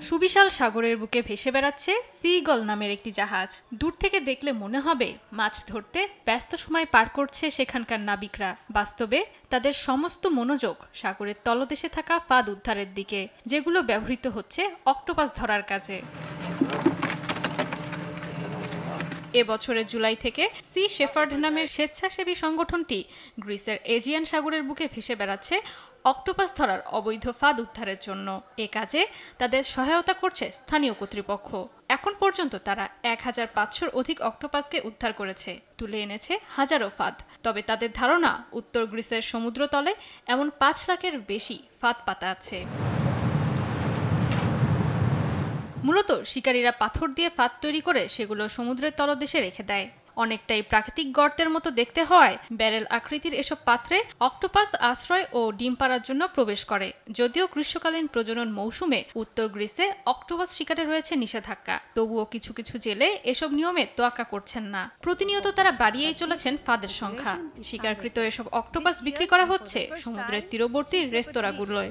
সুবিশাল সাগরের বুকে ভেসে বেড়াচ্ছে সিগল নামের একটি জাহাজ। দূর থেকে দেখলে মনে হবে মাছ ধরতে ব্যস্ত সময় পার করছে সেখানকার নাবিকরা। বাস্তবে তাদের সমস্ত মনোযোগ সাগরের তলদেশে থাকা ফাঁদ উদ্ধারের দিকে, যেগুলো ব্যবহৃত হচ্ছে অক্টোপাস ধরার কাজে। এবছরের জুলাই থেকে সি শেফার্ড নামের স্বেচ্ছাসেবী সংগঠনটি গ্রিসের এজিয়ান সাগরের বুকে ভেসে বেড়াচ্ছে অক্টোপাস ধরার অবৈধ ফাঁদ উদ্ধারের জন্য। এ কাজে তাদের সহায়তা করছে স্থানীয় কর্তৃপক্ষ। এখন পর্যন্ত তারা 1500-র অধিক অক্টোপাসকে উদ্ধার করেছে, তুলে এনেছে হাজারো ফাঁদ। তবে তাদের ধারণা, উত্তর গ্রিসের সমুদ্রতলে এমন 5 লাখের বেশি ফাঁদ পাতা আছে। মূলত শিকারীরা পাথর দিয়ে ফাঁদ তৈরি করে সেগুলো সমুদ্রের তলদেশে রেখে দেয়। অনেকটাই প্রাকৃতিক গর্তের মতো দেখতে হওয়ায় ব্যারেল আকৃতির এসব পাত্রে অক্টোপাস আশ্রয় ও ডিম পাড়ার জন্য প্রবেশ করে। যদিও গ্রীষ্মকালীন প্রজনন মৌসুমে উত্তর গ্রিসে অক্টোপাস শিকারে রয়েছে নিষেধাজ্ঞা, তবুও কিছু কিছু জেলে এসব নিয়মে তোয়াক্কা করছেন না। প্রতিনিয়ত তারা বাড়িয়েই চলেছেন ফাঁদের সংখ্যা। শিকারকৃত এসব অক্টোপাস বিক্রি করা হচ্ছে সমুদ্রের তীরবর্তী রেস্তোরাঁগুলোয়।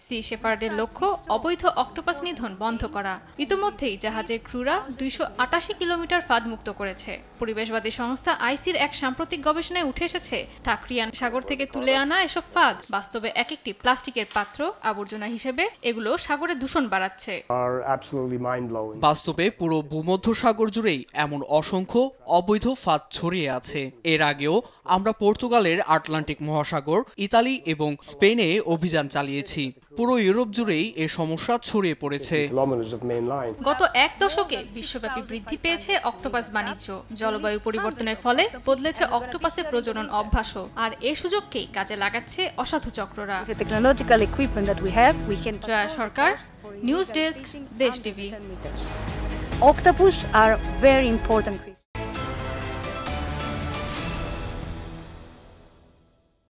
সি শেফার্ডের লক্ষ্য অবৈধ অক্টোপাস নিধন বন্ধ করা। ইতোমধ্যেই জাহাজের ক্রুরা 288 কিলোমিটার ফাঁদ মুক্ত করেছে। পরিবেশবাদী সংস্থা আইসির এক সাম্প্রতিক গবেষণায় উঠে এসেছে, থাকরিয়ান সাগর থেকে তুলে আনা এসব ফাঁদ বাস্তবে এক একটি প্লাস্টিকের পাত্র। আবর্জনা হিসেবে এগুলো সাগরে দূষণ বাড়াচ্ছে। বাস্তবে পুরো ভূমধ্য সাগর জুড়েই এমন অসংখ্য অবৈধ ফাঁদ ছড়িয়ে আছে। এর আগেও আমরা পর্তুগালের আটলান্টিক মহাসাগর, ইতালি এবং স্পেনে অভিযান চালিয়েছি। পুরো ইউরোপ জুড়েই এ সমস্যা ছড়িয়ে পড়েছে। গত এক দশকে বিশ্বব্যাপী বৃদ্ধি পেয়েছে অক্টোপাস বাণিজ্য। জলবায়ু পরিবর্তনের ফলে বদলেছে অক্টোপাসের প্রজনন অভ্যাসও, আর এই সুযোগকেই কাজে লাগাচ্ছে অসাধু চক্ররা। জয়া সরকার, নিউজ ডেস্ক, দেশ TV. Octopus are very important.